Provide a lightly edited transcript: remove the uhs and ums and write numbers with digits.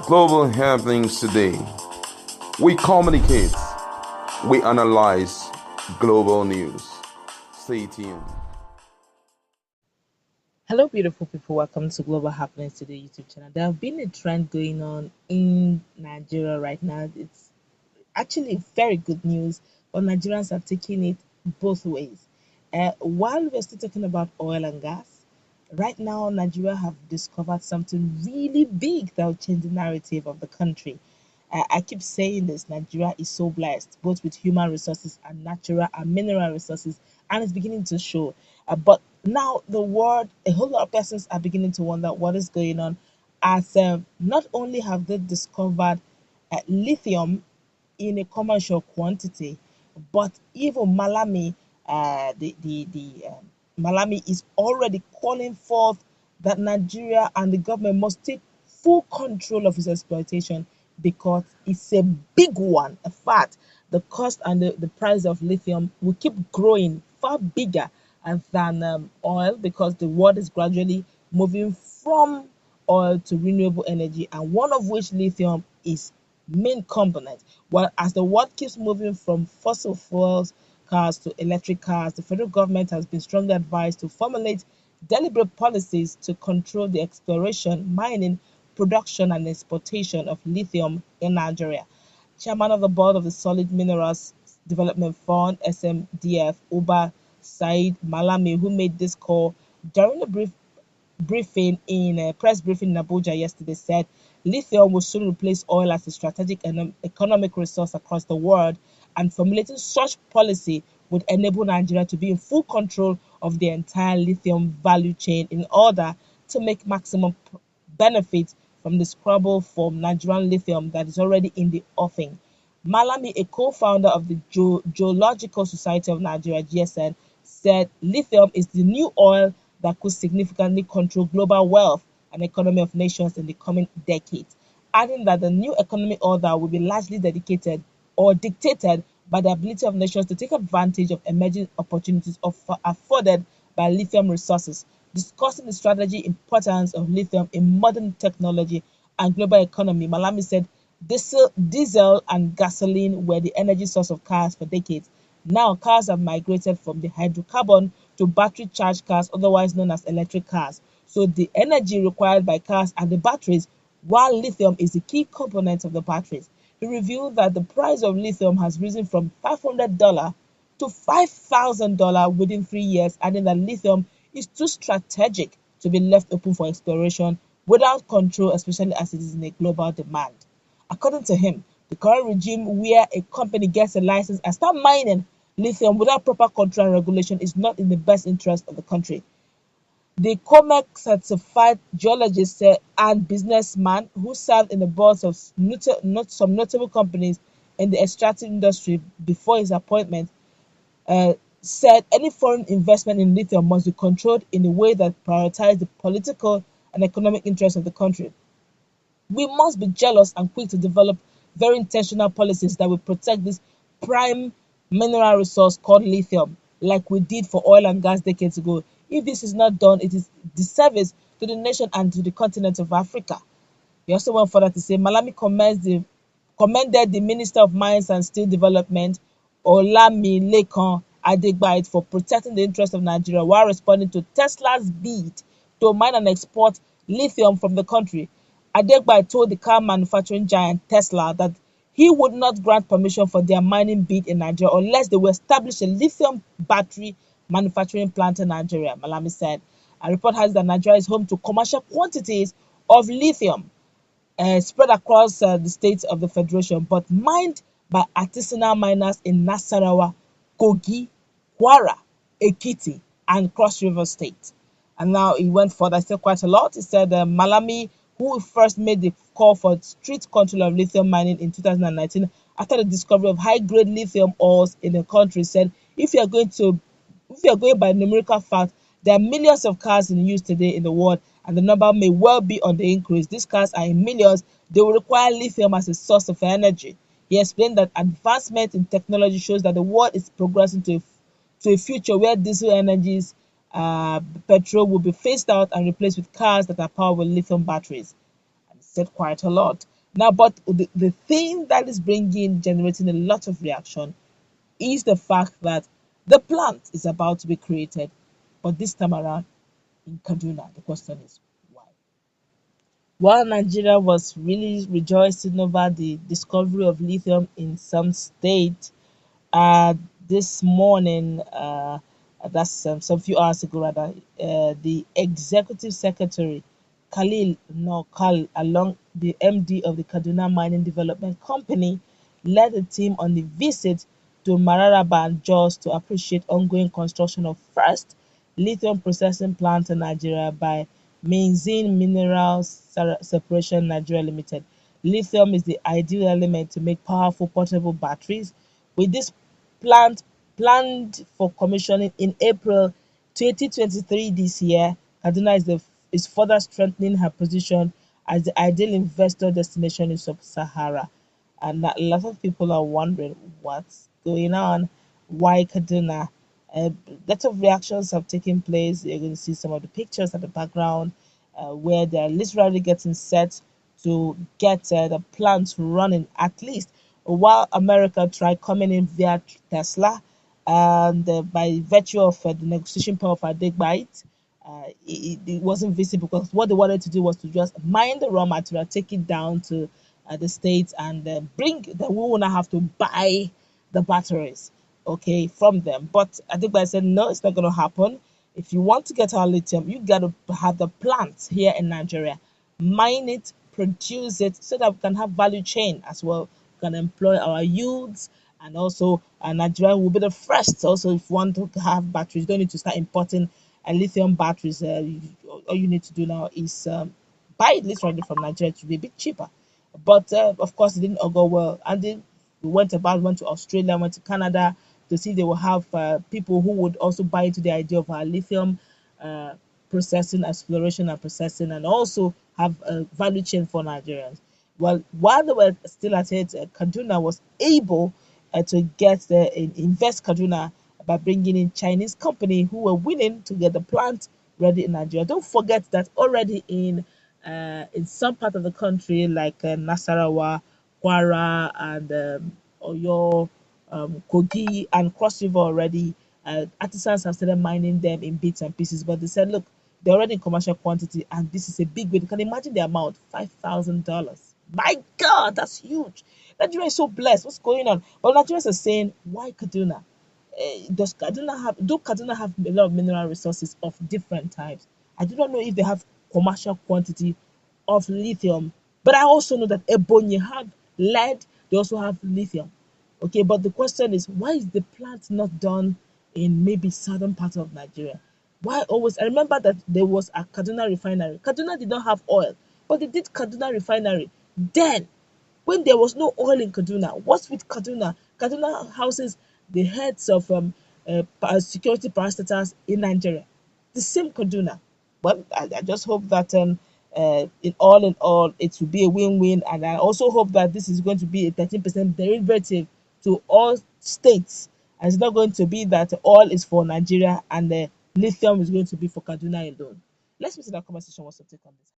Global happenings today. We communicate, we analyze global news. Stay tuned. Hello, beautiful people. Welcome to Global Happenings Today YouTube channel. There have been a trend going on in Nigeria right now. It's actually very good news, but Nigerians are taking it both ways. While we're still talking about oil and gas, right now Nigeria have discovered something really big that will change the narrative of the country. I keep saying this: Nigeria is so blessed, both with human resources and natural and mineral resources, and it's beginning to show. But now the world, a whole lot of persons are beginning to wonder what is going on, as not only have they discovered lithium in a commercial quantity. But even Malami, Malami is already calling forth that Nigeria and the government must take full control of its exploitation because it's a big one. In fact, the cost and the price of lithium will keep growing far bigger than oil because the world is gradually moving from oil to renewable energy, and one of which lithium is main component. Well, as the world keeps moving from fossil fuels cars to electric cars, the federal government has been strongly advised to formulate deliberate policies to control the exploration, mining, production, and exportation of lithium in Nigeria. Chairman of the board of the Solid Minerals Development Fund (SMDF), Uba Said Malami, who made this call during a briefing in a press briefing in Abuja yesterday, said lithium will soon replace oil as a strategic and economic resource across the world, and formulating such policy would enable Nigeria to be in full control of the entire lithium value chain in order to make maximum benefit from the scrubble from Nigerian lithium that is already in the offing. Malami, a co-founder of the Geological Society of Nigeria (GSN), said lithium is the new oil that could significantly control global wealth and economy of nations in the coming decades, adding that the new economic order will be largely dedicated or dictated by the ability of nations to take advantage of emerging opportunities afforded by lithium resources. Discussing the strategic importance of lithium in modern technology and global economy, Malami said diesel and gasoline were the energy source of cars for decades. Now, cars have migrated from the hydrocarbon to battery charged cars, otherwise known as electric cars. So, the energy required by cars are the batteries, while lithium is the key component of the batteries. He revealed that the price of lithium has risen from $500 to $5,000 within 3 years, adding that lithium is too strategic to be left open for exploration without control, especially as it is in a global demand. According to him, the current regime where a company gets a license and start mining lithium without proper control and regulation is not in the best interest of the country. The COMEX certified geologist and businessman who served in the boards of some notable companies in the extractive industry before his appointment uh, said any foreign investment in lithium must be controlled in a way that prioritizes the political and economic interests of the country. We must be jealous and quick to develop very intentional policies that will protect this prime mineral resource called lithium, like we did for oil and gas decades ago. If this is not done, it is disservice to the nation and to the continent of Africa. He also went further to say Malami commended the Minister of Mines and Steel Development, Olamilekan Adegbaite, for protecting the interests of Nigeria while responding to Tesla's bid to mine and export lithium from the country. Adegbaite told the car manufacturing giant Tesla that he would not grant permission for their mining bid in Nigeria unless they will establish a lithium battery manufacturing plant in Nigeria, Malami said. A report has that Nigeria is home to commercial quantities of lithium spread across the states of the federation, but mined by artisanal miners in Nasarawa, Kogi, Kwara, Ekiti, and Cross River State. And now he went further, said quite a lot. He said Malami, who first made the call for strict control of lithium mining in 2019 after the discovery of high-grade lithium ores in the country, said if you are going by numerical fact, there are millions of cars in use today in the world, and the number may well be on the increase. These cars are in millions. They will require lithium as a source of energy. He explained that advancement in technology shows that the world is progressing to a future where diesel energies, petrol will be phased out and replaced with cars that are powered with lithium batteries. And he said quite a lot. Now, but the thing that is generating a lot of reaction is the fact that the plant is about to be created, but this time around in Kaduna. The question is why? While Nigeria was really rejoicing over the discovery of lithium in some states, uh, this morning, that's some few hours ago rather, the executive secretary Khalil Nokal, along the MD of the Kaduna Mining Development Company, led a team on the visit to Mararaba and Jos to appreciate ongoing construction of first lithium processing plant in Nigeria by Mainzin Minerals Separation Nigeria Limited. Lithium is the ideal element to make powerful portable batteries, with this plant planned for commissioning in April 2023 this year. Kaduna is further strengthening her position as the ideal investor destination in sub-Sahara. And a lot of people are wondering what's going on, why Kaduna. A lot of reactions have taken place. You're going to see some of the pictures at the background where they're literally getting set to get the plants running, at least while America tried coming in via Tesla, and by virtue of the negotiation power of Adegbite, it wasn't visible because what they wanted to do was to just mine the raw material, take it down to the states, and bring that we will not have to buy the batteries, okay, from them. But Adegbite said no, it's not going to happen. If you want to get our lithium, you got to have the plants here in Nigeria, mine it, produce it, so that we can have value chain as well. We can employ our youths, and also Nigeria will be the first. Also, if you want to have batteries, you don't need to start importing lithium batteries. All you need to do now is buy it literally from Nigeria to be a bit cheaper. But of course, it didn't all go well, and then went to Australia, went to Canada to see they will have people who would also buy into the idea of our lithium uh, processing, exploration, and processing, and also have a value chain for Nigerians. Well, while they were still at it, Kaduna was able to get the invest Kaduna by bringing in Chinese company who were willing to get the plant ready in Nigeria. Don't forget that already in some part of the country like Nasarawa, Kwara, and Oyo, Kogi, and Cross River already, artisans have started mining them in bits and pieces. But they said, look, they're already in commercial quantity, and this is a big way. You can imagine the amount, $5,000. My God, that's huge. Nigeria is so blessed. What's going on? Well, Nigerians are saying, why Kaduna? Do Kaduna have a lot of mineral resources of different types? I do not know if they have commercial quantity of lithium, but I also know that Ebonyi have lead, they also have lithium. Okay, but the question is, why is the plant not done in maybe southern part of Nigeria? Why always? I remember that there was a Kaduna refinery. Kaduna did not have oil, but they did Kaduna refinery. Then when there was no oil in Kaduna. What's with Kaduna? Kaduna houses the heads of security parastatals in Nigeria. The same Kaduna. Well, I just hope that in all, it will be a win-win, and I also hope that this is going to be a 13% derivative to all states, and it's not going to be that oil is for Nigeria and lithium is going to be for Kaduna alone. Let's listen to that conversation. What's your take on this?